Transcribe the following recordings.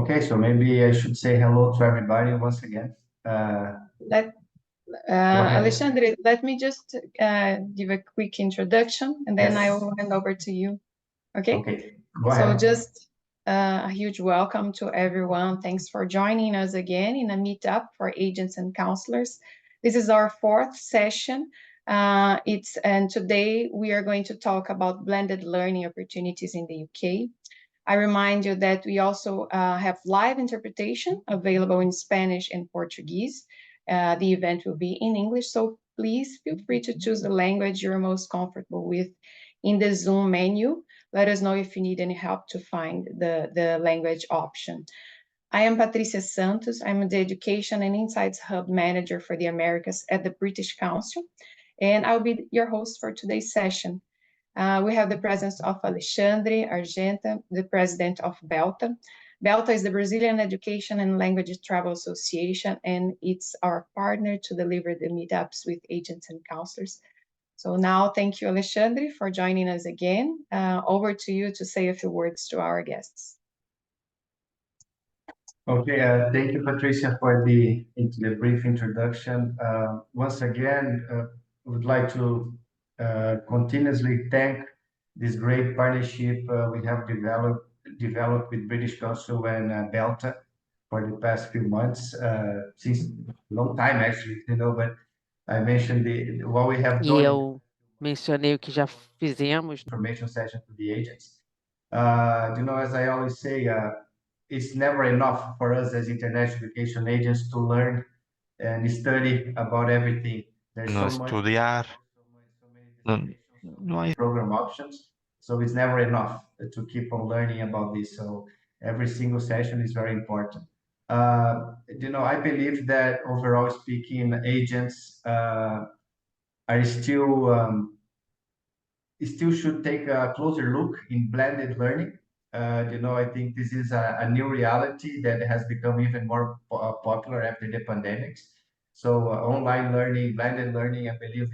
Okay, so maybe I should say hello to everybody once again. Alexandre, let me just give a quick introduction, and then I will hand over to you. Okay? Okay, go ahead. So just a huge welcome to everyone. Thanks for joining us again in a meetup for agents and counselors. This is our fourth session. And today we are going to talk about blended learning opportunities in the UK. I remind you that we also have live interpretation available in Spanish and Portuguese. The event will be in English, so please feel free to choose the language you're most comfortable with in the Zoom menu. Let us know if you need any help to find the language option. I am Patricia Santos. I'm the Education and Insights Hub Manager for the Americas at the British Council, and I'll be your host for today's session. We have the presence of Alexandre Argenta, the president of BELTA. BELTA is the Brazilian Education and Language Travel Association, and it's our partner to deliver the meetups with agents and counselors. So now, thank you, Alexandre, for joining us again. Over to you to say a few words to our guests. Okay, thank you, Patricia, for the brief introduction. Once again, I would like to continuously thank this great partnership we have developed with British Council and BELTA for the past few months, since a long time actually, but I mentioned what we have done. Eu mencionei o que já fizemos. Information session to the agents. As I always say, it's never enough for us as international education agents to learn and study about everything. There's so much program options, so it's never enough to keep on learning about this. So every single session is very important. I believe that overall speaking, agents are still should take a closer look in blended learning. I think this is a new reality that has become even more popular after the pandemics. So online learning, blended learning, I believe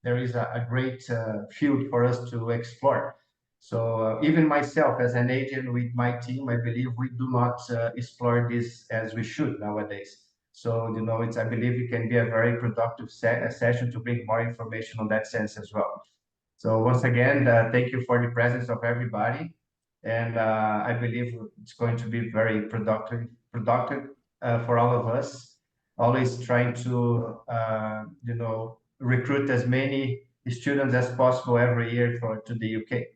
there is a great field for us to explore. So even myself as an agent with my team, I believe we do not explore this as we should nowadays. So, I believe it can be a very productive session to bring more information on that sense as well. So once again, thank you for the presence of everybody. And I believe it's going to be very productive for all of us. Always trying to, recruit as many students as possible every year to the UK.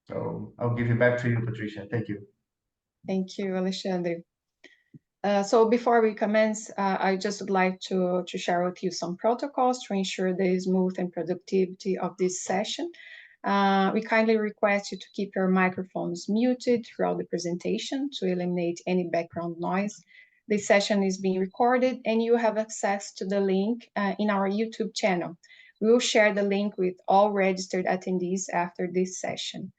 So I'll give you back to you, Patricia. Thank you. Thank you, Alexandre. So before we commence, I just would like to share with you some protocols to ensure the smooth and productivity of this session. We kindly request you to keep your microphones muted throughout the presentation to eliminate any background noise. This session is being recorded and you have access to the link in our YouTube channel. We will share the link with all registered attendees after this session.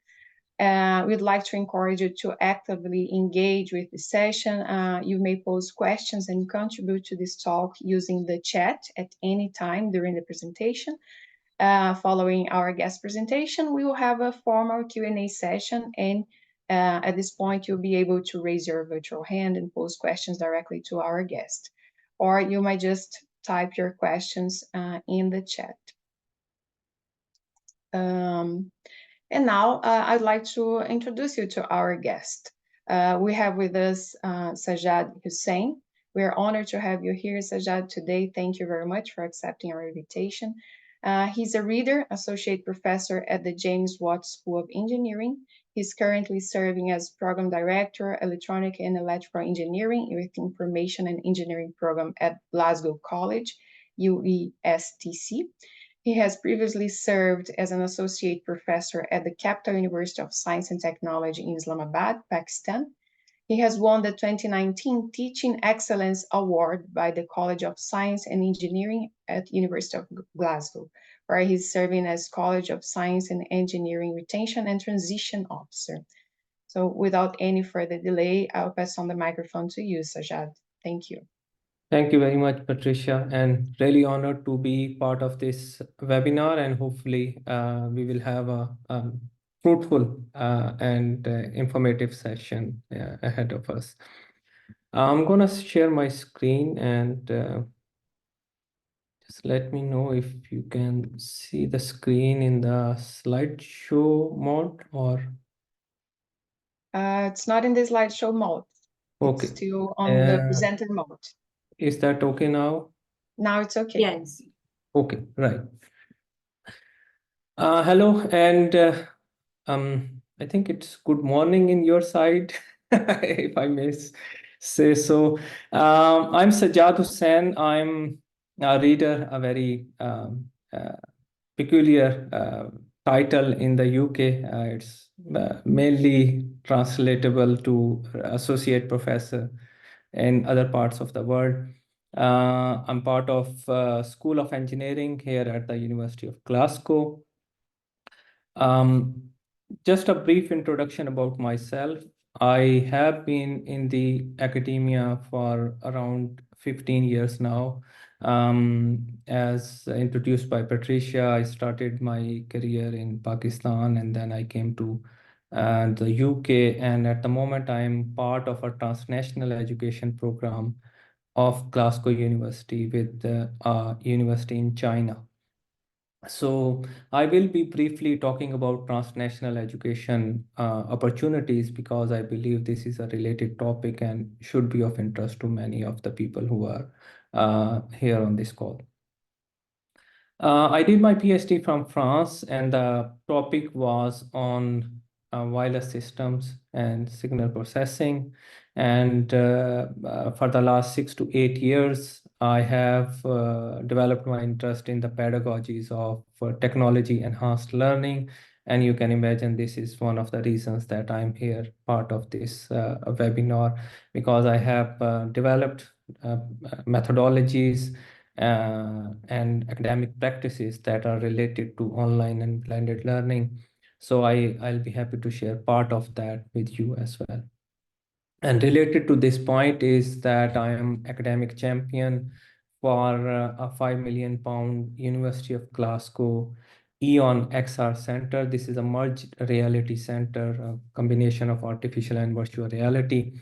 We'd like to encourage you to actively engage with the session. You may pose questions and contribute to this talk using the chat at any time during the presentation. Following our guest presentation, we will have a formal Q&A session, and at this point, you'll be able to raise your virtual hand and pose questions directly to our guest. Or you might just type your questions in the chat. And now I'd like to introduce you to our guest. We have with us Sajjad Hussain. We are honored to have you here, Sajjad, today. Thank you very much for accepting our invitation. He's a reader, associate professor at the James Watt School of Engineering. He's currently serving as program director, electronic and electrical engineering with information and engineering program at Glasgow College, UESTC. He has previously served as an associate professor at the Capital University of Science and Technology in Islamabad, Pakistan. He has won the 2019 Teaching Excellence Award by the College of Science and Engineering at University of Glasgow, where he's serving as College of Science and Engineering Retention and Transition Officer. So without any further delay, I'll pass on the microphone to you, Sajjad. Thank you. Thank you very much, Patricia, and really honored to be part of this webinar, and hopefully we will have a fruitful and informative session ahead of us. I'm gonna share my screen and just let me know if you can see the screen in the slideshow mode or. It's not in the slideshow mode. Okay. It's still on the presenter mode. Is that okay now? Now it's okay. Yes. Okay, right. Hello, and I think it's good morning in your side, if I may say so. I'm Sajjad Hussain. I'm a reader, a very peculiar title in the UK. It's mainly translatable to associate professor in other parts of the world. I'm part of School of Engineering here at the University of Glasgow. Just a brief introduction about myself. I have been in the academia for around 15 years now. As introduced by Patricia, I started my career in Pakistan and then I came to the UK. And at the moment, I am part of a transnational education program of Glasgow University with a university in China. So I will be briefly talking about transnational education opportunities because I believe this is a related topic and should be of interest to many of the people who are here on this call. I did my PhD from France, and the topic was on wireless systems and signal processing. And for the last 6 to 8 years, I have developed my interest in the pedagogies of technology enhanced learning. And you can imagine this is one of the reasons that I'm here, part of this webinar, because I have developed methodologies and academic practices that are related to online and blended learning. So I'll be happy to share part of that with you as well. And related to this point is that I am academic champion for a £5 million University of Glasgow EON XR Center. This is a merged reality center, a combination of artificial and virtual reality.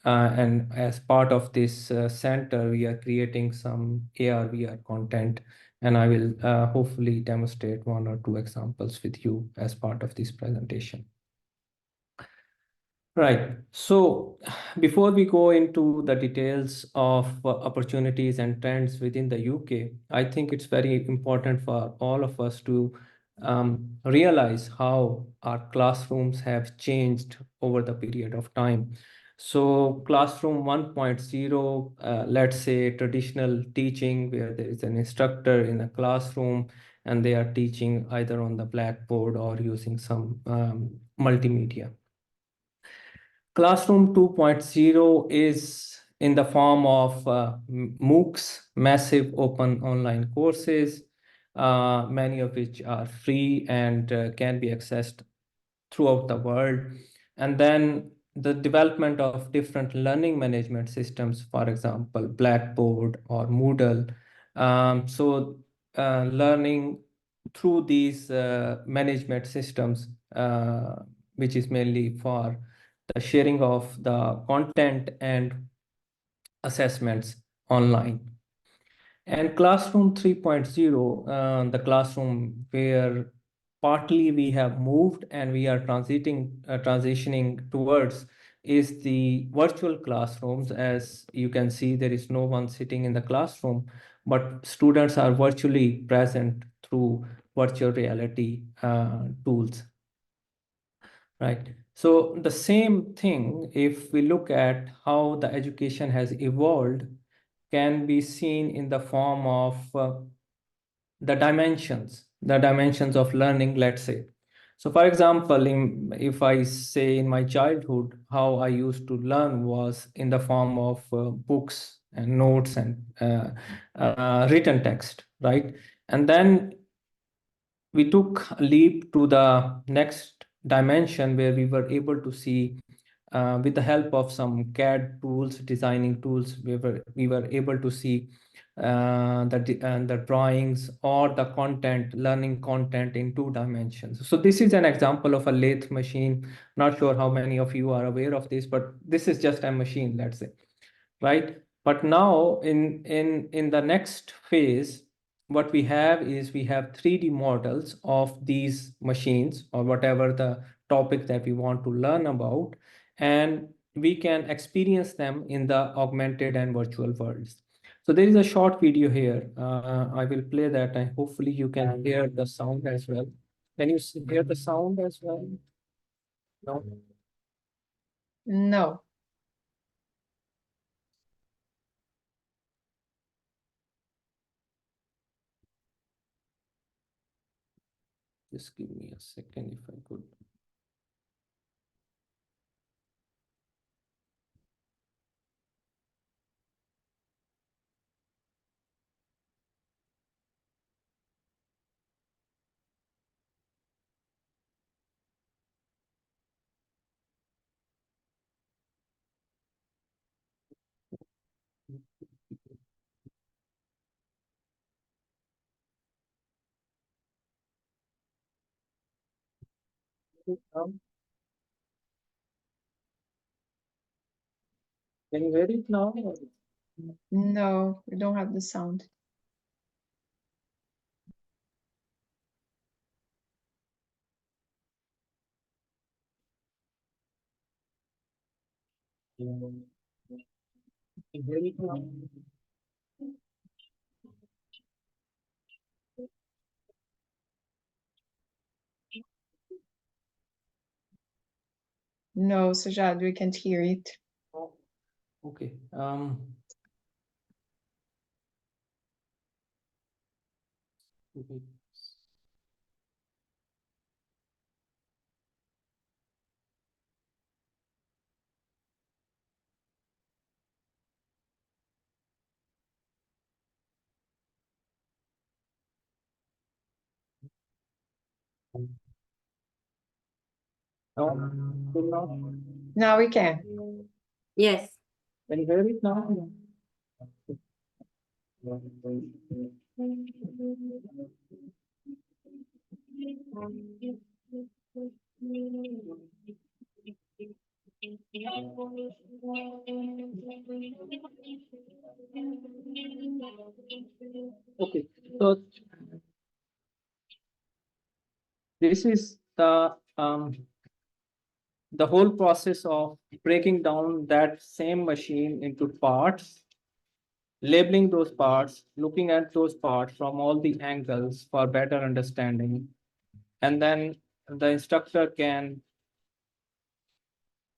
And as part of this center, we are creating some AR, VR content, and I will hopefully demonstrate 1 or 2 examples with you as part of this presentation. Right. So before we go into the details of opportunities and trends within the UK, I think it's very important for all of us to realize how our classrooms have changed over the period of time. So classroom 1.0, let's say traditional teaching where there is an instructor in a classroom and they are teaching either on the blackboard or using some multimedia. Classroom 2.0 is in the form of MOOCs, massive open online courses, many of which are free and can be accessed throughout the world. And then the development of different learning management systems, for example, Blackboard or Moodle. So learning through these management systems, which is mainly for the sharing of the content and assessments online. And Classroom 3.0, the classroom where partly we have moved and we are transitioning towards is the virtual classrooms. As you can see, there is no one sitting in the classroom, but students are virtually present through virtual reality tools. Right. So the same thing, if we look at how the education has evolved, can be seen in the form of the dimensions of learning, let's say. So for example, if I say in my childhood, how I used to learn was in the form of books and notes and written text, right? And then we took a leap to the next dimension where we were able to see with the help of some CAD tools, designing tools, we were able to see the drawings or the content, learning content in 2 dimensions. So this is an example of a lathe machine. Not sure how many of you are aware of this, but this is just a machine, let's say, right? But now in the next phase, what we have is we have 3D models of these machines or whatever the topic that we want to learn about, and we can experience them in the augmented and virtual worlds. So there is a short video here. I will play that, and hopefully you can hear the sound as well. Can you hear the sound as well? No? No. Just give me a second if I could. Can you hear it now? No, we don't have the sound. Can you hear it now? No, Sajjad, we can't hear it. Oh, okay. Okay. No, still not. Now we can. Yes. Can you hear it now? Okay, so this is the whole process of breaking down that same machine into parts, labeling those parts, looking at those parts from all the angles for better understanding. And then the instructor can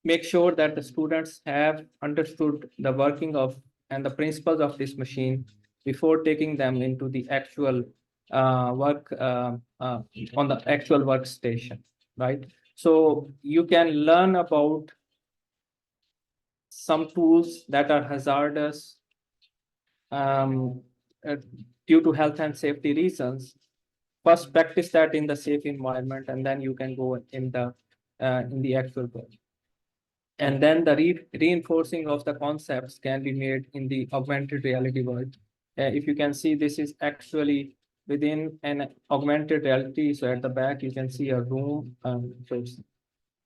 make sure that the students have understood the working of and the principles of this machine before taking them into the actual work on the actual workstation, right? So you can learn about some tools that are hazardous uh, due to health and safety reasons. First, practice that in the safe environment, and then you can go in the actual work. And then the reinforcing of the concepts can be made in the augmented reality world. If you can see, this is actually within an augmented reality. So at the back, you can see a room.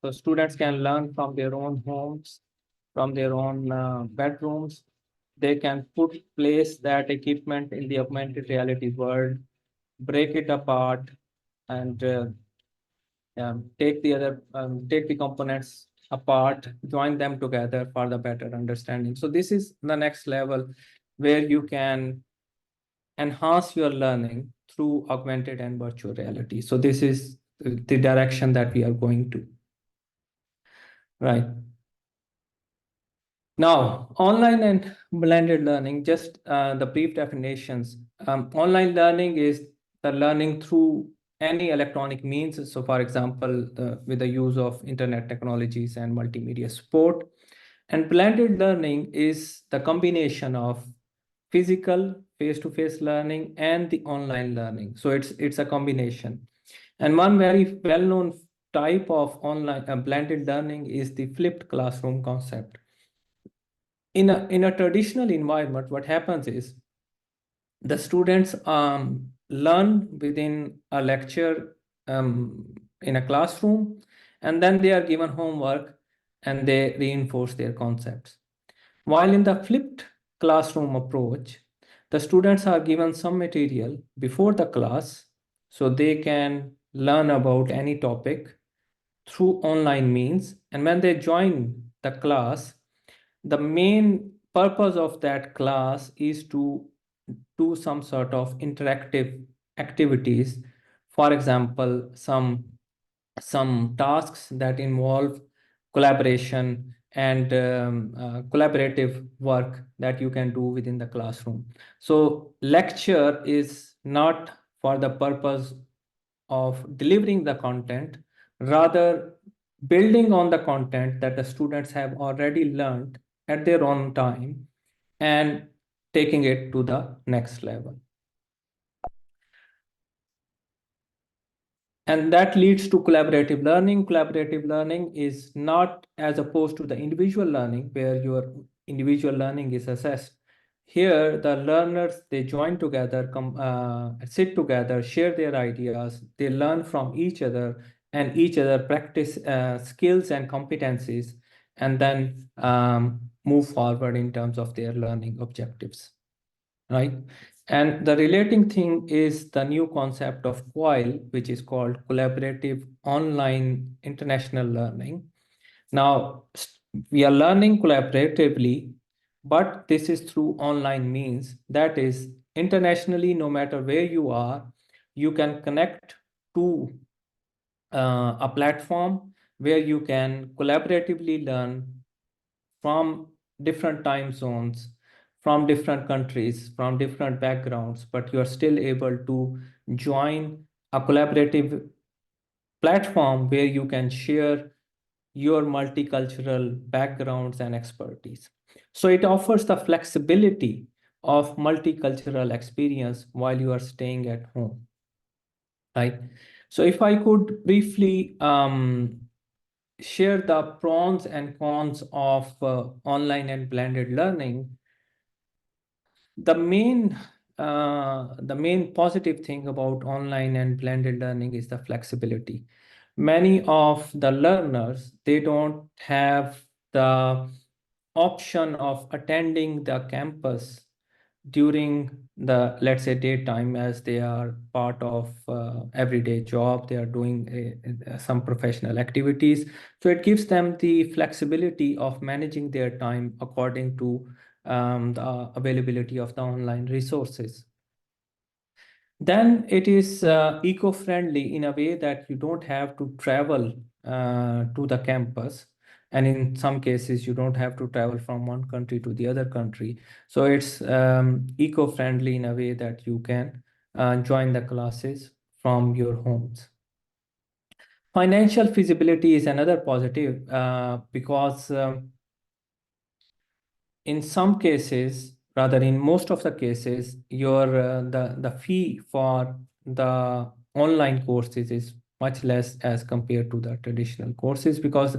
So students can learn from their own homes, from their own bedrooms. They can place that equipment in the augmented reality world, break it apart, and take the components apart, join them together for the better understanding. So this is the next level where you can enhance your learning through augmented and virtual reality. So this is the direction that we are going to. Right. Now, online and blended learning, just the brief definitions. Online learning is the learning through any electronic means. So for example, with the use of internet technologies and multimedia support. And blended learning is the combination of physical face-to-face learning and the online learning. So it's a combination. And one very well-known type of online blended learning is the flipped classroom concept. In a traditional environment, what happens is the students learn within a lecture in a classroom, and then they are given homework and they reinforce their concepts. While in the flipped classroom approach, the students are given some material before the class so they can learn about any topic through online means. And when they join the class, the main purpose of that class is to do some sort of interactive activities. For example, some tasks that involve collaboration and collaborative work that you can do within the classroom. So lecture is not for the purpose of delivering the content, rather building on the content that the students have already learned at their own time and taking it to the next level. And that leads to collaborative learning. Collaborative learning is not as opposed to the individual learning where your individual learning is assessed. Here, the learners, they join together, sit together, share their ideas, they learn from each other and each other practice skills and competencies, and then move forward in terms of their learning objectives, right? And the relating thing is the new concept of COIL, which is called Collaborative Online International Learning. Now, we are learning collaboratively, but this is through online means. That is, internationally, no matter where you are, you can connect to a platform where you can collaboratively learn from different time zones, from different countries, from different backgrounds, but you are still able to join a collaborative platform where you can share your multicultural backgrounds and expertise. So it offers the flexibility of multicultural experience while you are staying at home, right? So if I could briefly share the pros and cons of online and blended learning. The main positive thing about online and blended learning is the flexibility. Many of the learners, they don't have the option of attending the campus during the, let's say, daytime, as they are part of everyday job, they are doing some professional activities. So it gives them the flexibility of managing their time according to the availability of the online resources. Then it is eco-friendly in a way that you don't have to travel to the campus. And in some cases, you don't have to travel from one country to the other country. So it's eco-friendly in a way that you can join the classes from your homes. Financial feasibility is another positive because in some cases, rather in most of the cases, your the fee for the online courses is much less as compared to the traditional courses, because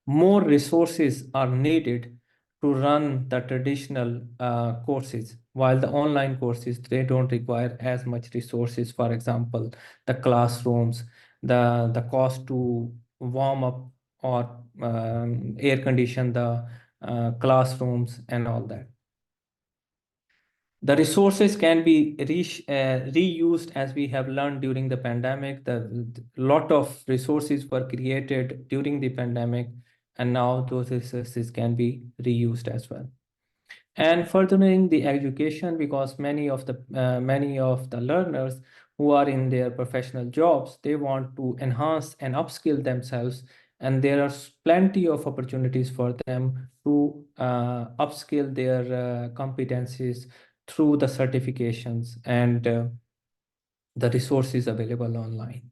more resources are needed to run the traditional courses, while the online courses, they don't require as much resources. For example, the classrooms, the cost to warm up or air condition the classrooms and all that. The resources can be reused, as we have learned during the pandemic. The lot of resources were created during the pandemic, and now those resources can be reused as well. And furthering the education, because many of the learners who are in their professional jobs, they want to enhance and upskill themselves, and there are plenty of opportunities for them to upskill their competencies through the certifications and the resources available online.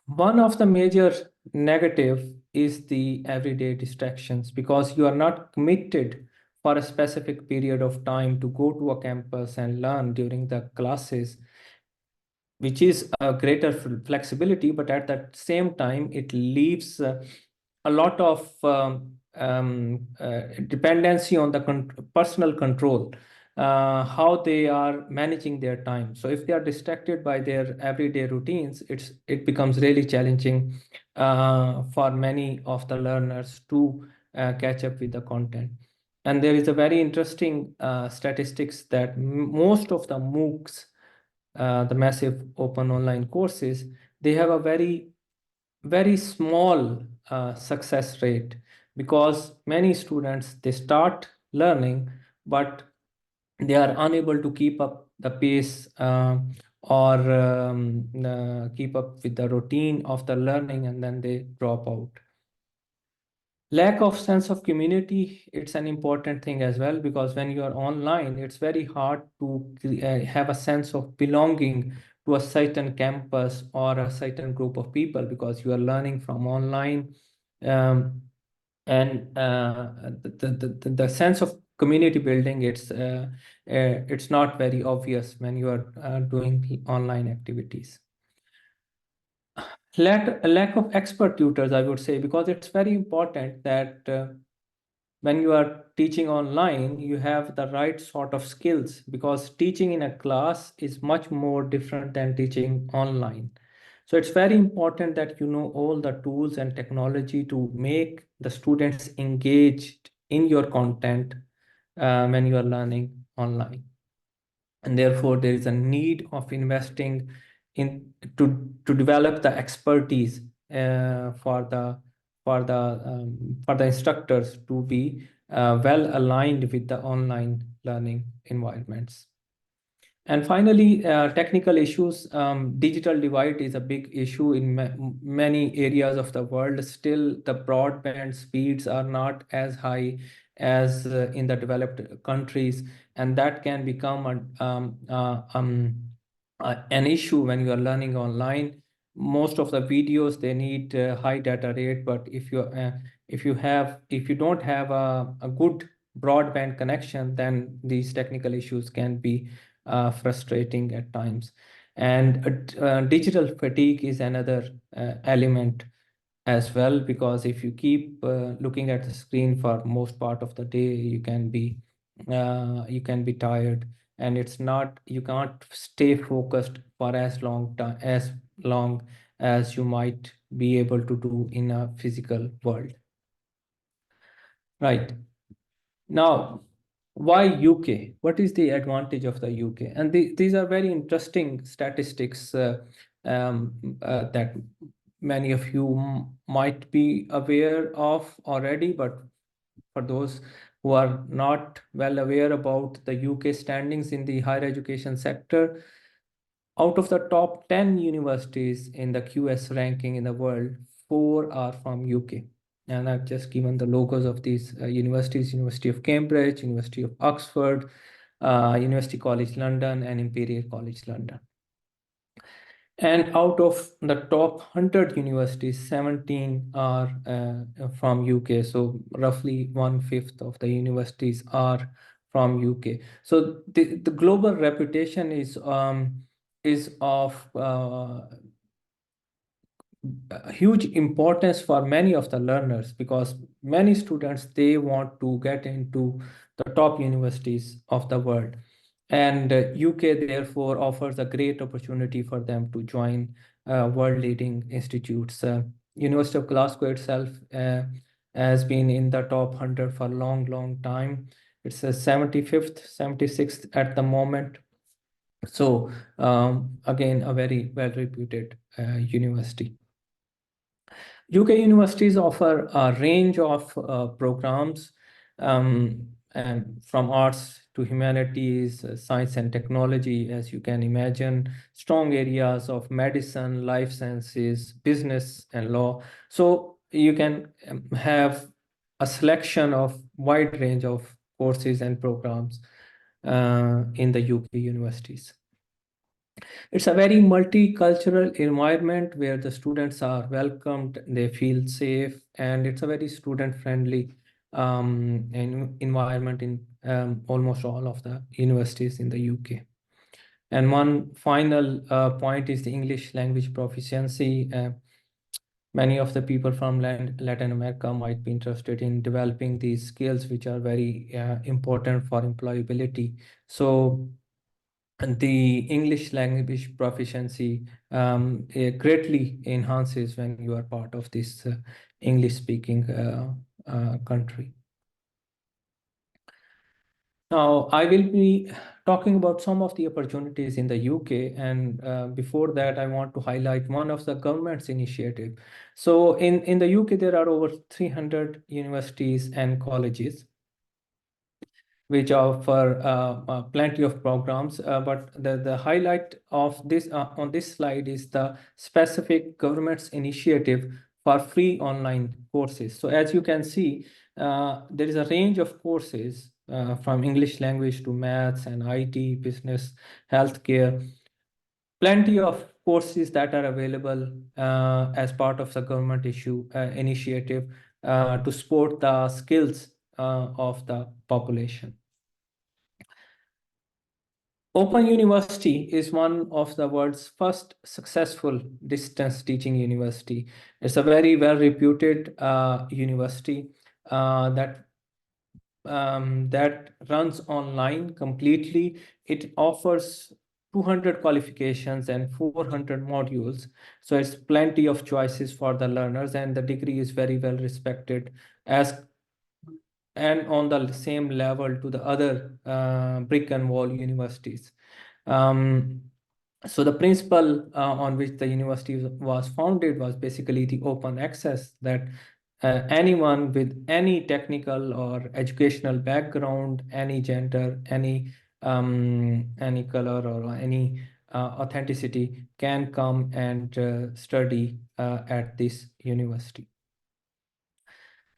One of the major negative is the everyday distractions, because you are not committed for a specific period of time to go to a campus and learn during the classes, which is a greater flexibility, but at the same time, it leaves a lot of dependency on the personal control. how they are managing their time. So if they are distracted by their everyday routines, it becomes really challenging for many of the learners to catch up with the content. And there is a very interesting statistics that most of the MOOCs, the massive open online courses, they have a very small success rate, because many students, they start learning, but they are unable to keep up the pace or keep up with the routine of the learning, and then they drop out. Lack of sense of community, it's an important thing as well, because when you are online, it's very hard to have a sense of belonging to a certain campus or a certain group of people, because you are learning from online. And the sense of community building, it's not very obvious when you are doing online activities. Lack of expert tutors, I would say, because it's very important that when you are teaching online, you have the right sort of skills, because teaching in a class is much more different than teaching online. So it's very important that you know all the tools and technology to make the students engaged in your content when you are learning online. And therefore, there is a need of investing in to develop the expertise for the instructors to be well aligned with the online learning environments. And finally, technical issues. Digital divide is a big issue in many areas of the world. Still, the broadband speeds are not as high as in the developed countries, and that can become an issue when you are learning online. Most of the videos, they need high data rate, but if you don't have a good broadband connection, then these technical issues can be frustrating at times. And digital fatigue is another element as well, because if you keep looking at the screen for most part of the day, you can be tired, and you can't stay focused for as long as you might be able to do in a physical world. Right. Now, why UK? What is the advantage of the UK? And these are very interesting statistics that many of you might be aware of already, but for those who are not well aware about the UK standings in the higher education sector, out of the top 10 universities in the QS ranking in the world, 4 are from UK. And I've just given the logos of these universities: University of Cambridge, University of Oxford, University College London, and Imperial College London. And out of the top 100 universities, 17 are from UK. So roughly 1/5 of the universities are from UK. So the global reputation is of huge importance for many of the learners, because many students, they want to get into the top universities of the world, and UK therefore offers a great opportunity for them to join world leading institutes. University of Glasgow itself has been in the top 100 for a long time. It's a 75th 76th at the moment. So again, a very well reputed university. UK universities offer a range of programs, and from arts to humanities, science and technology, as you can imagine, strong areas of medicine, life sciences, business and law. So you can have a selection of wide range of courses and programs in the UK universities. It's a very multicultural environment where the students are welcomed, they feel safe, and it's a very student-friendly environment in almost all of the universities in the UK. And one final point is the English language proficiency. Many of the people from Latin America might be interested in developing these skills, which are very important for employability. So the English language proficiency greatly enhances when you are part of this English-speaking country. Now, I will be talking about some of the opportunities in the UK, and before that, I want to highlight one of the government's initiative. So in the UK, there are over 300 universities and colleges which offer plenty of programs, but the highlight of this on this slide is the specific government's initiative for free online courses. So as you can see, there is a range of courses from English language to maths and IT, business, healthcare, plenty of courses that are available as part of the government initiative to support the skills of the population. Open University is one of the world's first successful distance teaching university. It's a very well-reputed university that runs online completely. It offers 200 qualifications and 400 modules. So it's plenty of choices for the learners, and the degree is very well respected and on the same level to the other brick and wall universities. So the principle on which the university was founded was basically the open access, that anyone with any technical or educational background, any gender, any color or any authenticity can come and study at this university.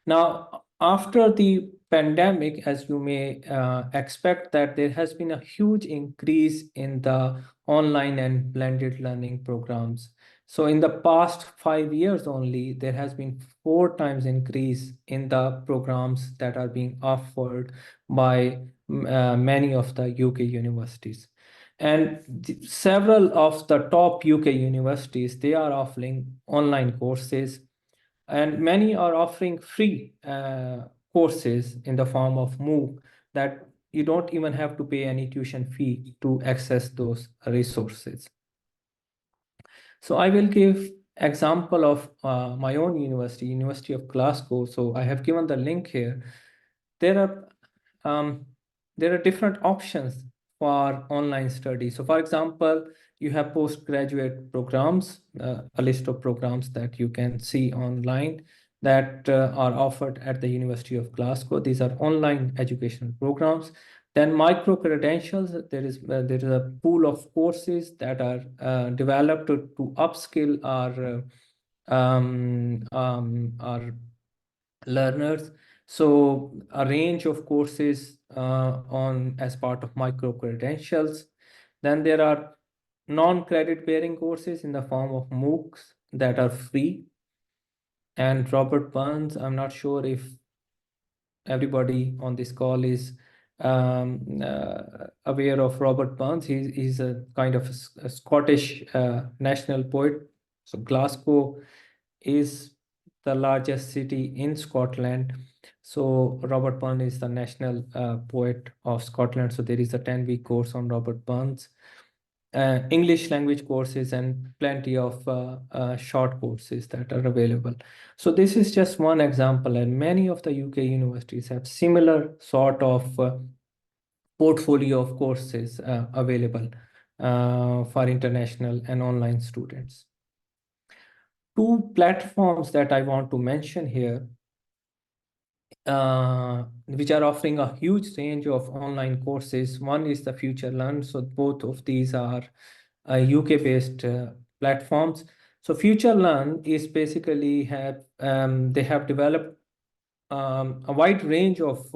Now, after the pandemic, as you may expect, that there has been a huge increase in the online and blended learning programs. So in the past 5 years only, there has been 4 times increase in the programs that are being offered by many of the UK universities. And several of the top UK universities, they are offering online courses, and many are offering free courses in the form of MOOC that you don't even have to pay any tuition fee to access those resources. So I will give example of my own university, University of Glasgow. So I have given the link here. There are different options for online study. So for example, you have postgraduate programs, a list of programs that you can see online that are offered at the University of Glasgow. These are online educational programs. Then micro credentials, there is a pool of courses that are developed to upskill our learners. So a range of courses as part of micro credentials. Then there are non-credit bearing courses in the form of MOOCs that are free. And Robert Burns, I'm not sure if everybody on this call is aware of Robert Burns. He's a kind of a Scottish national poet. So Glasgow is the largest city in Scotland. So Robert Burns is the national poet of Scotland. So there is a 10-week course on Robert Burns. English language courses and plenty of short courses that are available. So this is just one example, and many of the UK universities have similar sort of portfolio of courses available for international and online students. 2 platforms that I want to mention here, which are offering a huge range of online courses. One is the Future Learn. So both of these are UK-based platforms. So Future Learn is basically they have developed a wide range of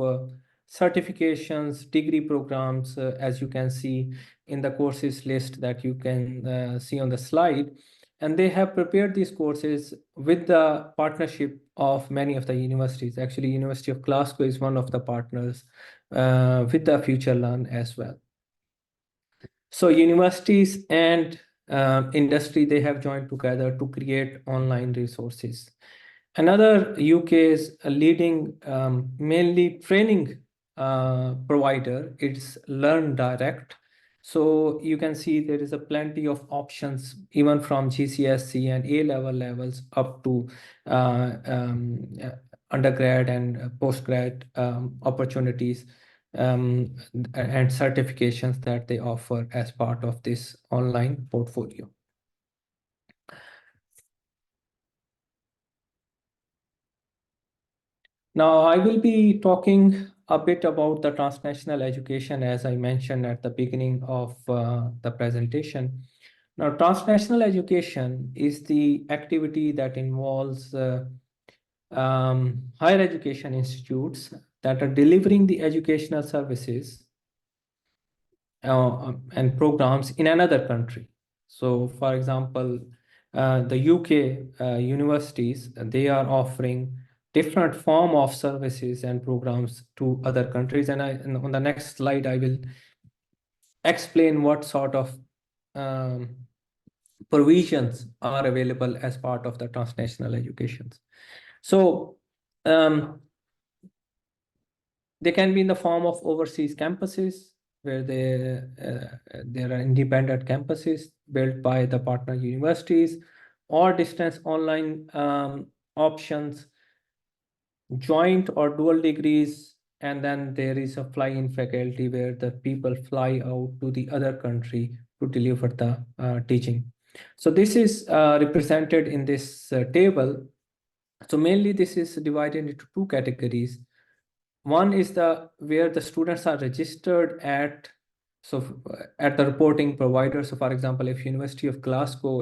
certifications, degree programs, as you can see in the courses list that you can see on the slide. And they have prepared these courses with the partnership of many of the universities. Actually, University of Glasgow is one of the partners with the Future Learn as well. So universities and industry, they have joined together to create online resources. Another UK's leading mainly training provider, it's Learn Direct. So you can see there is a plenty of options, even from GCSE and A-level levels up to undergrad and postgrad opportunities and certifications that they offer as part of this online portfolio. Now, I will be talking a bit about the transnational education, as I mentioned at the beginning of the presentation. Now, transnational education is the activity that involves higher education institutes that are delivering the educational services and programs in another country. So, for example, the UK universities, they are offering different form of services and programs to other countries. And on the next slide, I will explain what sort of provisions are available as part of the transnational educations. So they can be in the form of overseas campuses, where there are independent campuses built by the partner universities, or distance online options, joint or dual degrees, and then there is a fly-in faculty where the people fly out to the other country to deliver the teaching. So this is represented in this table. So mainly this is divided into two categories. One is where the students are registered at the reporting provider. So for example, if University of Glasgow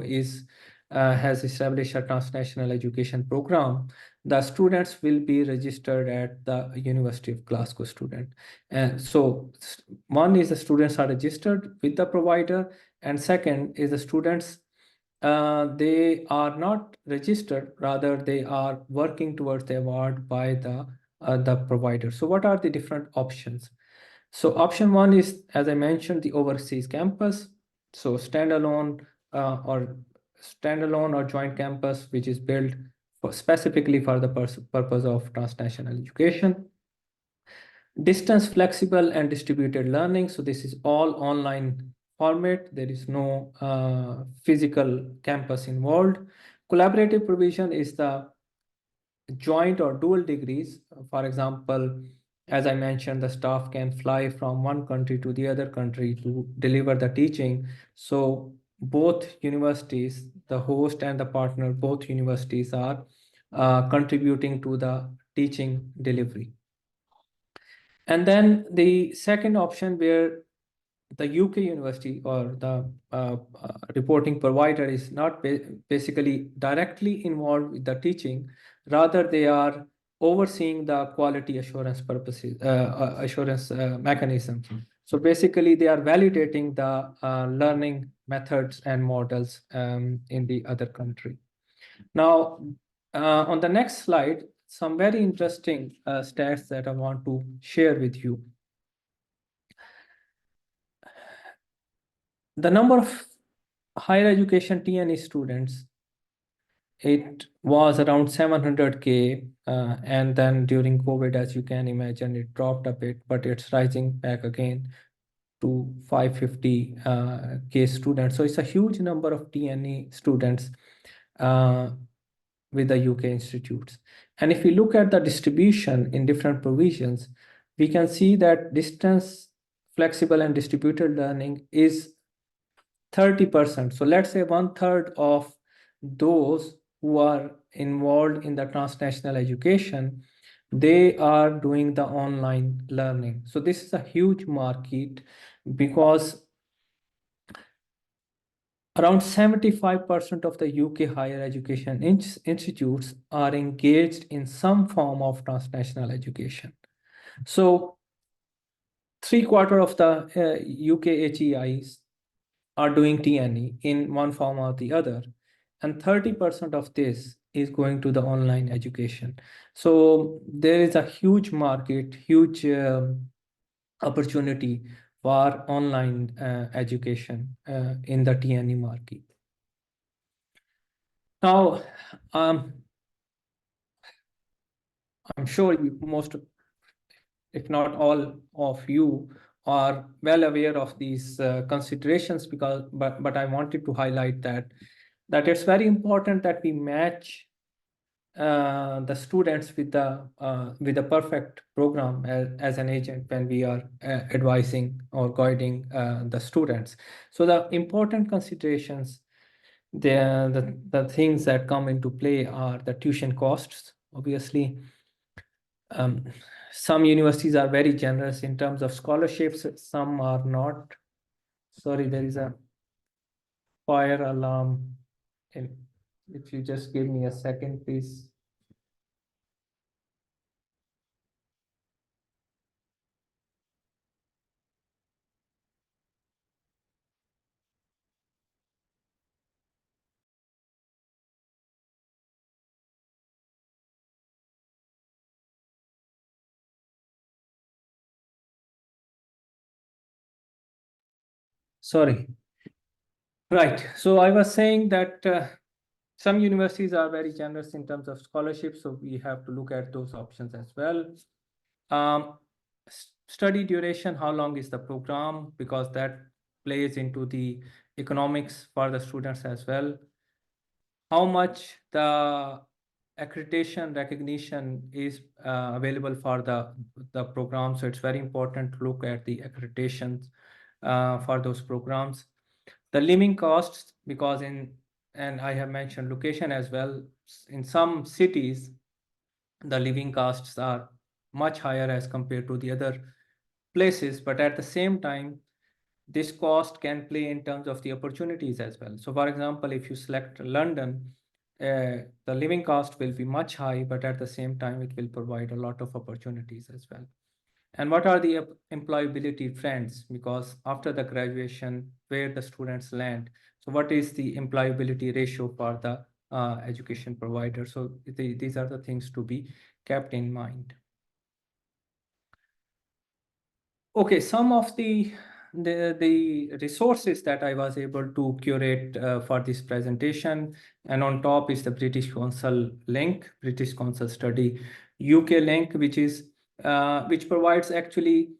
has established a transnational education program, the students will be registered at the University of Glasgow student. And so one is the students are registered with the provider, and second is the students they are not registered, rather they are working towards the award by the provider. So what are the different options? So option one is, as I mentioned, the overseas campus. So standalone or joint campus, which is built specifically for the purpose of transnational education. Distance flexible and distributed learning. So this is all online format. There is no physical campus involved. Collaborative provision is the joint or dual degrees. For example, as I mentioned, the staff can fly from one country to the other country to deliver the teaching. So both universities, the host and the partner, both universities are contributing to the teaching delivery. And then the second option, where the UK university or the reporting provider is not basically directly involved with the teaching, rather they are overseeing the quality assurance mechanism. So basically they are validating the learning methods and models in the other country. Now, on the next slide, some very interesting stats that I want to share with you. The number of higher education TNE students, it was around 700K, and then during COVID, as you can imagine, it dropped a bit, but it's rising back again to 550K students. So it's a huge number of TNE students with the UK institutes. And if we look at the distribution in different provisions, we can see that distance, flexible and distributed learning is 30%. So let's say 1/3 of those who are involved in the transnational education, they are doing the online learning. So this is a huge market, because around 75% of the UK higher education institutes are engaged in some form of transnational education. So 3/4 of the UK HEIs are doing TNE in one form or the other, and 30% of this is going to the online education. So there is a huge market, huge opportunity for online education in the TNE market. Now, I'm sure most, if not all of you, are well aware of these considerations, but I wanted to highlight that it's very important that we match the students with the perfect program as an agent when we are advising or guiding the students. So the important considerations, the things that come into play are the tuition costs. Obviously, some universities are very generous in terms of scholarships, some are not. Sorry, there is a fire alarm. If you just give me a second, please. Sorry. Right. So I was saying that some universities are very generous in terms of scholarships, so we have to look at those options as well. Study duration, how long is the program? Because that plays into the economics for the students as well. How much the accreditation recognition is available for the program. So it's very important to look at the accreditations for those programs. The living costs, because and I have mentioned location as well, in some cities, the living costs are much higher as compared to the other places, but at the same time, this cost can play in terms of the opportunities as well. So for example, if you select London, the living cost will be much high, but at the same time, it will provide a lot of opportunities as well. And what are the employability trends? Because after the graduation, where the students land, so what is the employability ratio for the education provider? So these are the things to be kept in mind. Okay, some of the resources that I was able to curate for this presentation, and on top is the British Council link, British Council Study UK link, which provides actually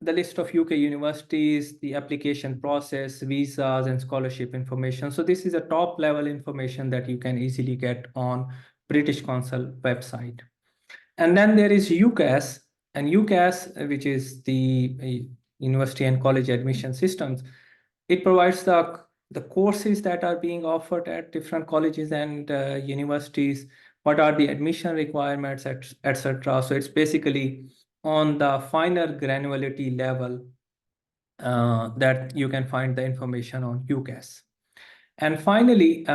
the list of UK universities, the application process, visas, and scholarship information. So this is a top level information that you can easily get on British Council website. And then there is UCAS, and UCAS, which is the University and College Admission Systems. It provides the courses that are being offered at different colleges and universities, what are the admission requirements, etc. So it's basically on the finer granularity level that you can find the information on UCAS. And finally,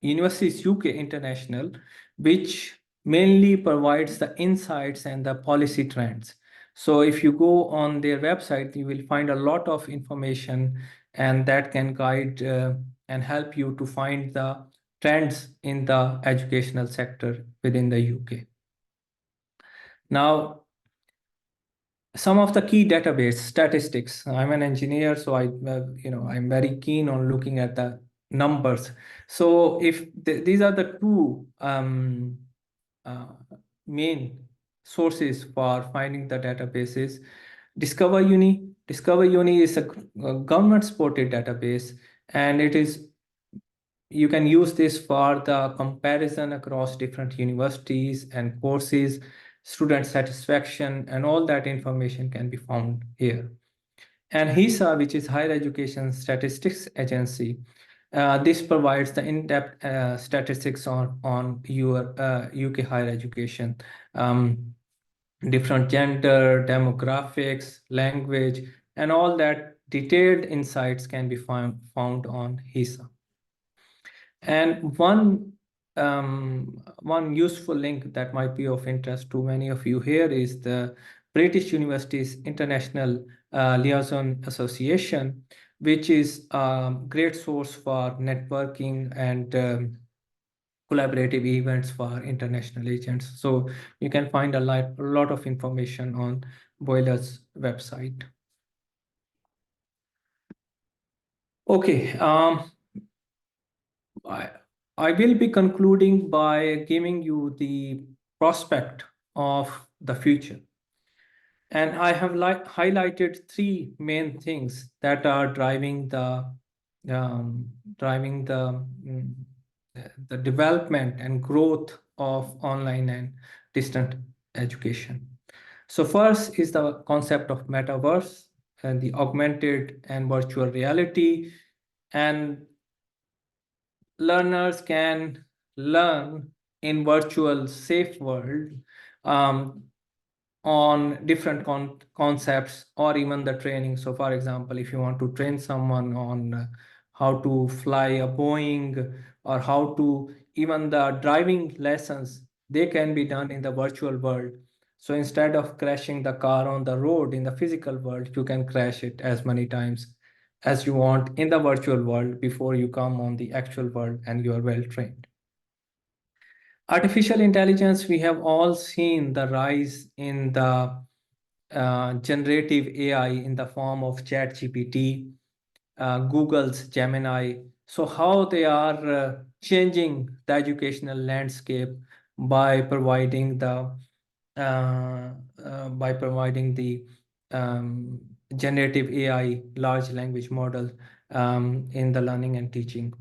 Universities UK International, which mainly provides the insights and the policy trends. So if you go on their website, you will find a lot of information, and that can guide and help you to find the trends in the educational sector within the UK. Now, some of the key database statistics. I'm an engineer, so I'm very keen on looking at the numbers. So if these are the two main sources for finding the databases. Discover Uni is a government-supported database, and you can use this for the comparison across different universities and courses, student satisfaction, and all that information can be found here. And HISA, which is Higher Education Statistics Agency, this provides the in-depth statistics on your UK higher education, different gender, demographics, language, and all that detailed insights can be found on HISA. And one useful link that might be of interest to many of you here is the British Universities International Liaison Association, which is a great source for networking and collaborative events for international agents. So you can find a lot of information on Boiler's website. Okay, I will be concluding by giving you the prospect of the future. And I have highlighted three main things that are driving the development and growth of online and distant education. So first is the concept of metaverse and the augmented and virtual reality, and learners can learn in virtual safe world on different concepts or even the training. So for example, if you want to train someone on how to fly a Boeing or how to even the driving lessons, they can be done in the virtual world. So instead of crashing the car on the road in the physical world, you can crash it as many times as you want in the virtual world before you come on the actual world and you are well trained. Artificial intelligence, we have all seen the rise in the generative AI in the form of ChatGPT, Google's Gemini. So how they are changing the educational landscape by providing the generative AI, large language model in the learning and teaching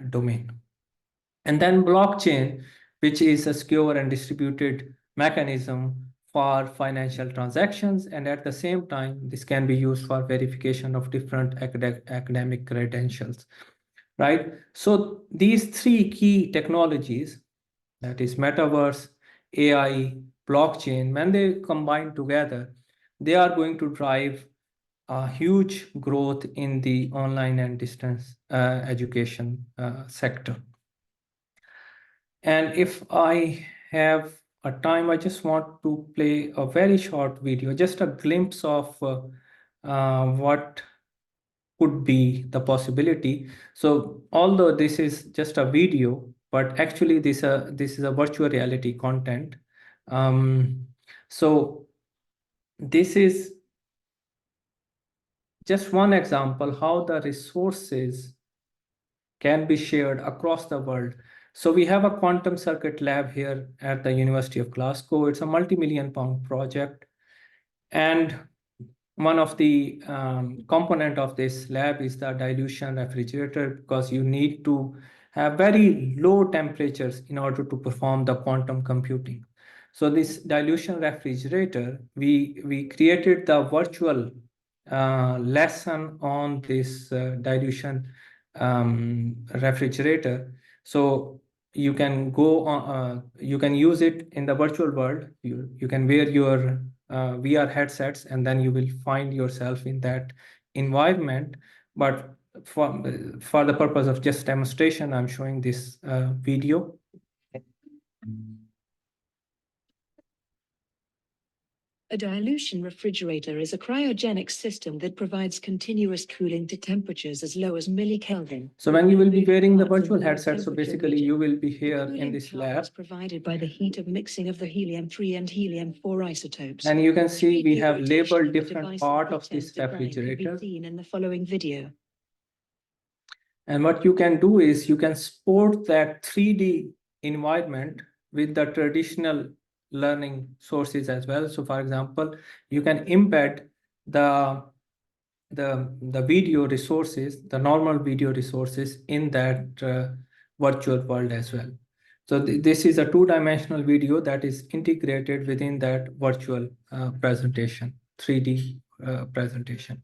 domain. And then blockchain, which is a secure and distributed mechanism for financial transactions. And at the same time, this can be used for verification of different academic credentials, right? So these three key technologies, that is metaverse, AI, blockchain, when they combine together, they are going to drive a huge growth in the online and distance education sector. And if I have a time, I just want to play a very short video, just a glimpse of what could be the possibility. So although this is just a video, but actually this is a virtual reality content. So this is just one example how the resources can be shared across the world. So we have a quantum circuit lab here at the University of Glasgow. It's a multi-million-pound project. And one of the component of this lab is the dilution refrigerator, because you need to have very low temperatures in order to perform the quantum computing. So this dilution refrigerator, we created the virtual lesson on this dilution refrigerator. So you can go on, you can use it in the virtual world. You can wear your VR headsets and then you will find yourself in that environment. But for the purpose of just demonstration, I'm showing this video. A dilution refrigerator is a cryogenic system that provides continuous cooling to temperatures as low as millikelvin. So when you will be wearing the virtual headset, so basically you will be here in this lab. Is provided by the heat of mixing of the helium-3 and helium-4 isotopes. And you can see we have labeled different parts of this refrigerator. Seen in the following video. And what you can do is you can support that 3D environment with the traditional learning sources as well. So for example, you can embed the video resources, the normal video resources in that virtual world as well. So this is a two-dimensional video that is integrated within that virtual presentation, 3D presentation.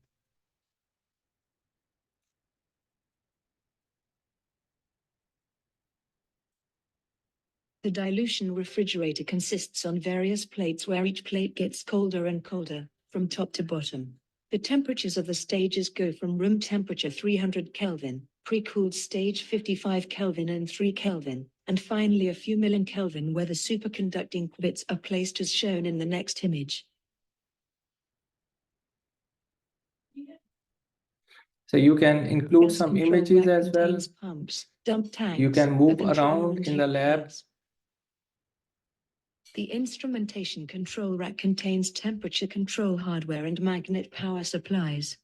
The dilution refrigerator consists on various plates where each plate gets colder and colder, from top to bottom. The temperatures of the stages go from room temperature 300 Kelvin, pre-cooled stage 55 Kelvin and 3 Kelvin, and finally a few million Kelvin where the superconducting qubits are placed as shown in the next image. So you can include Gas some control images rack as well. contains pumps, dump tanks, You can a move control room around in the and lab. gears. The instrumentation control rack contains temperature control hardware and magnet power supplies.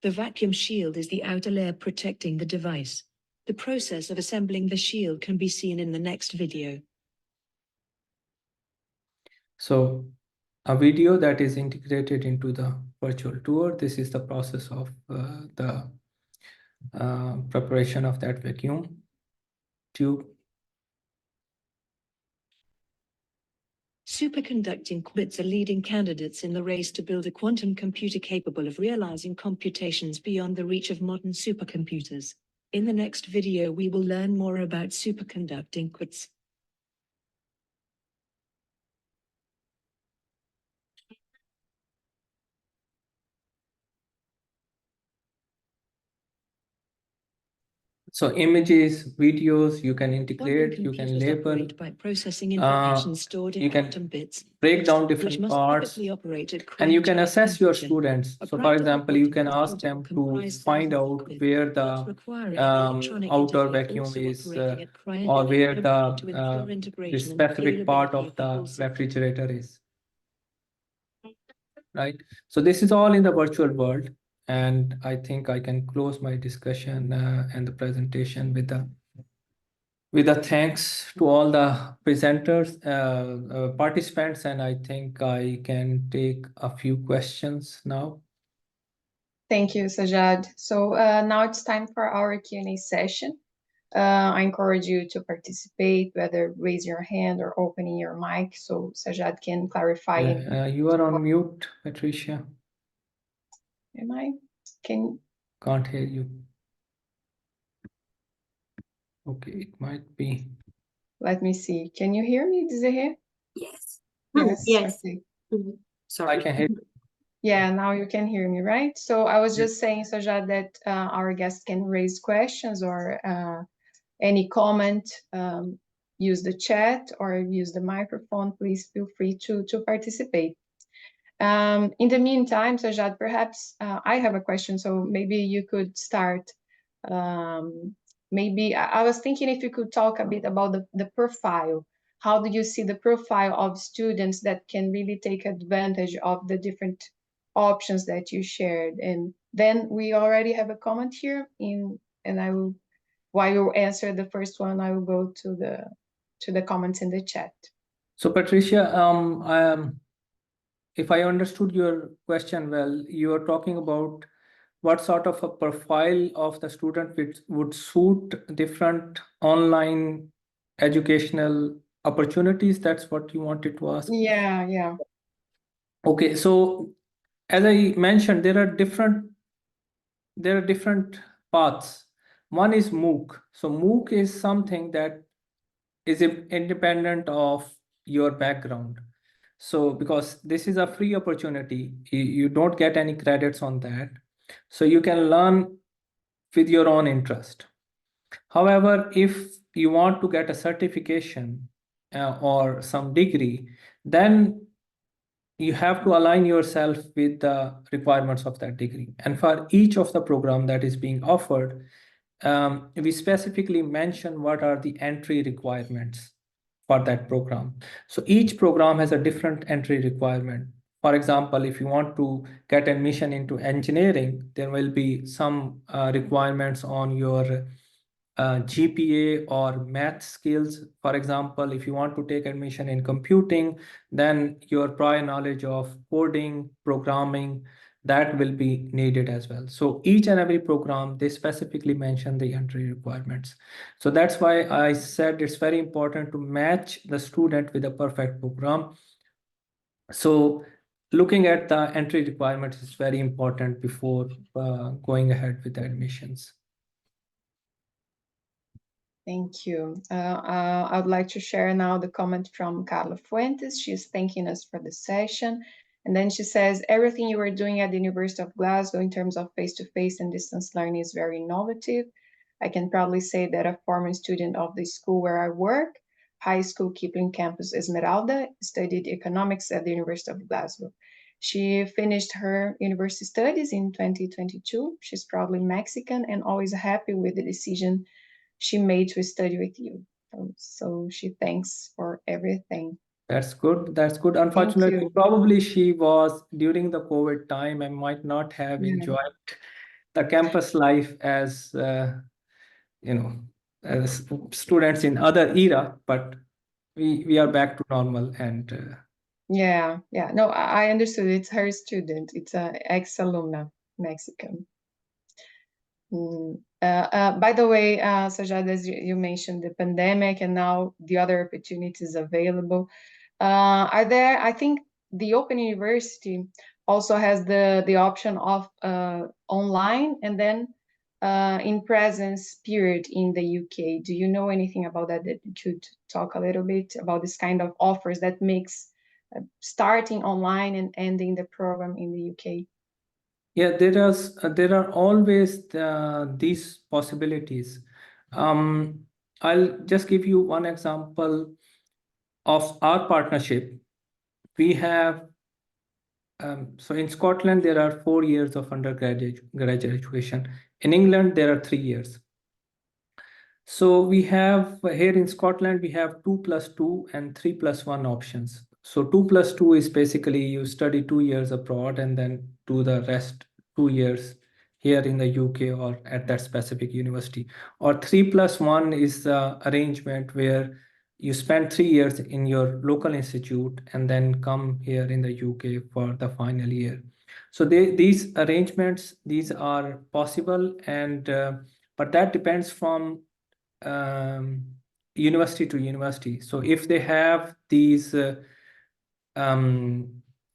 The vacuum shield is the outer layer protecting the device. The process of assembling the shield can be seen in the next video. So a video that is integrated into the virtual tour. This is the process of the preparation of that vacuum tube. Superconducting qubits are leading candidates in the race to build a quantum computer capable of realizing computations beyond the reach of modern supercomputers. In the next video, we will learn more about superconducting qubits. So images, videos, you can Quantum integrate, you can computers label, operate by processing information stored in you can quantum bits, break down which different must parts, typically operate at and you can cryogenic assess your compression. students. A So for practical example, you quantum can ask computer them to comprises find of out qubits, where which the require an electronic outer interface vacuum also is, operating at or cryogenic where temperature to the ensure integration and specific part scalability of of the whole the system. refrigerator is. Right. So this is all in the virtual world, and I think I can close my discussion and the presentation with the thanks to all the presenters, participants, and I think I can take a few questions now. Thank you, Sajjad. So now it's time for our Q&A session. I encourage you to participate, whether raise your hand or opening your mic so Sajjad can clarify. You are on mute, Patricia. Am I? Can't hear you. Okay, it might be. Let me see. Can you hear me, Desiree? Yes. Yes. Yes. Okay. I can hear you. Yeah, now you can hear me, right? So I was just saying, Sajjad, that our guests can raise questions or any comment, use the chat or use the microphone. Please feel free to participate. In the meantime, Sajjad, perhaps I have a question, so maybe you could start. Maybe I was thinking if you could talk a bit about the profile. How do you see the profile of students that can really take advantage of the different options that you shared? And then we already have a comment here and I will, while you answer the first one, I will go to the comments in the chat. So Patricia, if I understood your question well, you are talking about what sort of a profile of the student which would suit different online educational opportunities. That's what you wanted to ask? Yeah. Okay, so as I mentioned, there are different paths. One is MOOC. So MOOC is something that is independent of your background. So because this is a free opportunity, you don't get any credits on that. So you can learn with your own interest. However, if you want to get a certification or some degree, then you have to align yourself with the requirements of that degree. And for each of the program that is being offered, we specifically mention what are the entry requirements for that program. So each program has a different entry requirement. For example, if you want to get admission into engineering, there will be some requirements on your GPA or math skills. For example, if you want to take admission in computing, then your prior knowledge of coding, programming, that will be needed as well. So each and every program, they specifically mention the entry requirements. So that's why I said it's very important to match the student with a perfect program. So looking at the entry requirements is very important before going ahead with the admissions. Thank you. I would like to share now the comment from Carla Fuentes. She's thanking us for the session. And then she says, everything you are doing at the University of Glasgow in terms of face-to-face and distance learning is very innovative. I can proudly say that a former student of the school where I work, High School Kipling Campus Esmeralda, studied economics at the University of Glasgow. She finished her university studies in 2022. She's probably Mexican and always happy with the decision she made to study with you. So she thanks for everything. That's good. That's good. Thank Unfortunately, you. probably she was during the COVID time and might not have Yeah. enjoyed the campus life as as students in other era, but we are back to normal and Yeah. No, I understood. It's her student. It's an ex-alumna, Mexican. By the way, Sajjad, as you mentioned, the pandemic and now the other opportunities available. Are there? I think the Open University also has the option of online and then in presence period in the UK. Do you know anything about that? That you could talk a little bit about this kind of offers that makes starting online and ending the program in the UK? yeah, there are always these possibilities. I'll just give you one example of our partnership. We have so in Scotland there are 4 years of undergraduate education. In England there are 3 years. So we have here in Scotland we have 2+2 and 3+1 options. So 2+2 is basically you study 2 years abroad and then do the rest 2 years here in the UK or at that specific university. Or 3+1 is the arrangement where you spend 3 years in your local institute and then come here in the UK for the final year. So these arrangements, these are possible, and but that depends from university to university. So if they have these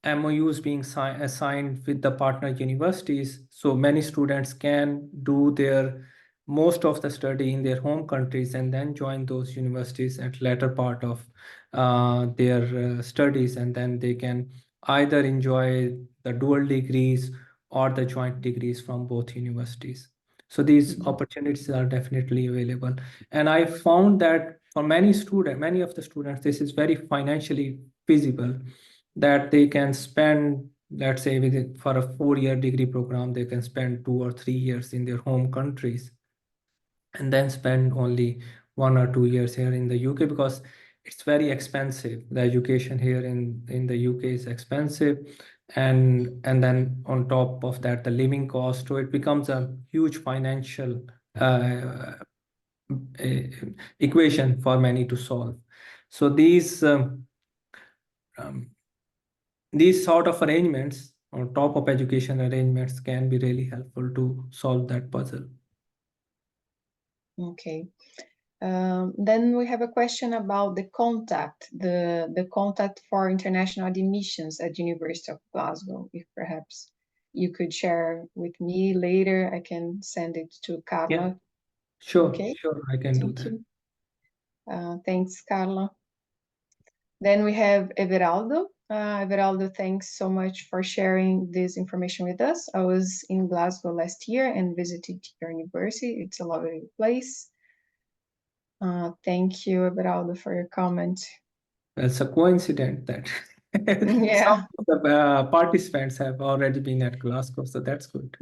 MOUs being assigned with the partner universities, so many students can do their most of the study in their home countries and then join those universities at latter part of their studies, and then they can either enjoy the dual degrees or the joint degrees from both universities. So these opportunities are definitely available. And I found that for many of the students, this is very financially feasible, that they can spend, let's say, for a 4-year degree program, they can spend 2 or 3 years in their home countries and then spend only 1 or 2 years here in the UK, because it's very expensive. The education here in the UK is expensive, and then on top of that, the living cost. So it becomes a huge financial equation for many to solve. So these sort of arrangements on top of education arrangements can be really helpful to solve that puzzle. Okay. Then we have a question about the contact for international admissions at University of Glasgow. If perhaps you could share with me later, I can send it to Carla. Yeah, sure, Okay. sure, I can do Thank that. you. Thanks, Carla. Then we have Everaldo. Everaldo, thanks so much for sharing this information with us. I was in Glasgow last year and visited your university. It's a lovely place. Thank you, Everaldo, for your comment. It's a coincidence that Yeah. some of the participants have already been at Glasgow, so that's good.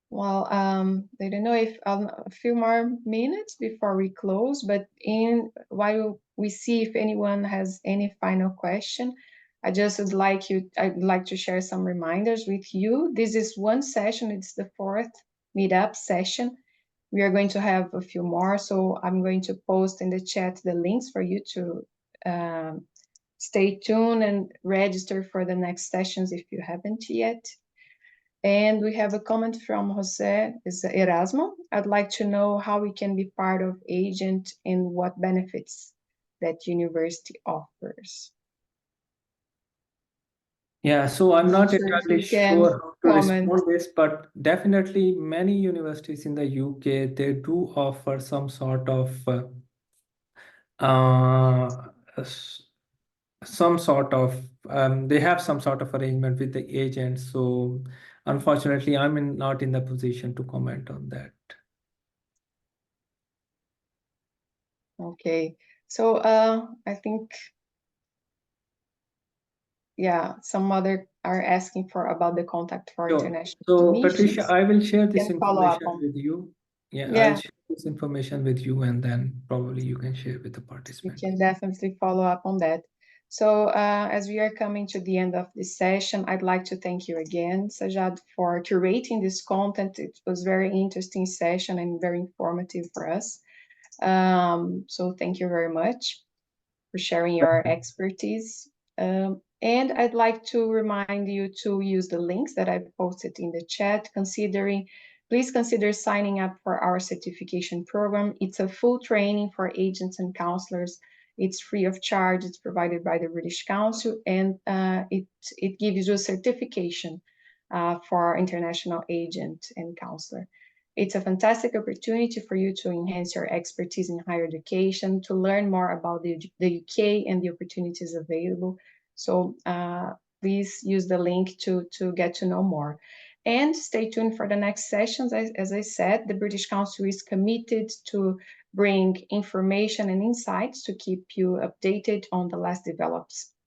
Well, I don't know if a few more minutes before we close, but while we see if anyone has any final question, I'd like to share some reminders with you. This is one session, it's the 4th meetup session. We are going to have a few more, so I'm going to post in the chat the links for you to stay tuned and register for the next sessions if you haven't yet. And we have a comment from Jose Erasmo. I'd like to know how we can be part of Agent and what benefits that university offers. Yeah, so I'm not sure if entirely you can sure how to comment. respond this, but definitely many universities in the UK, they do offer some sort of they have some sort of arrangement with the agent. So unfortunately, I'm not in the position to comment on that. Okay, so I think yeah, some other are asking for about the contact for Sure. international So Patricia, submissions. I will share this Can follow up information on. with you. Yeah, Yeah. I'll share this information with you, and then probably you can share with the We participants. can definitely follow up on that. So as we are coming to the end of this session, I'd like to thank you again, Sajjad, for curating this content. It was very interesting session and very informative for us. So thank you very much for sharing your expertise. And I'd like to remind you to use the links that I've posted in the chat, please consider signing up for our certification program. It's a full training for agents and counselors. It's free of charge. It's provided by the British Council, and it gives you a certification for international agent and counselor. It's a fantastic opportunity for you to enhance your expertise in higher education, to learn more about the UK and the opportunities available. So please use the link to get to know more. And stay tuned for the next sessions. As I said, the British Council is committed to bring information and insights to keep you updated on the last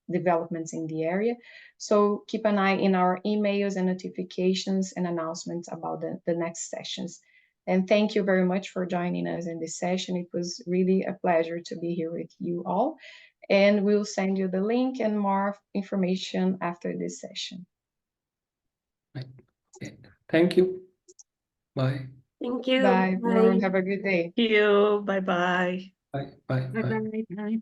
developments in the area. So keep an eye in our emails and notifications and announcements about the next sessions. And thank you very much for joining us in this session. It was really a pleasure to be here with you all. And we'll send you the link and more information after this session. Okay. Thank you. Bye. Thank you. Bye, everyone. Have a good day. Thank you. Bye-bye. Bye. Bye. Bye. Bye-bye.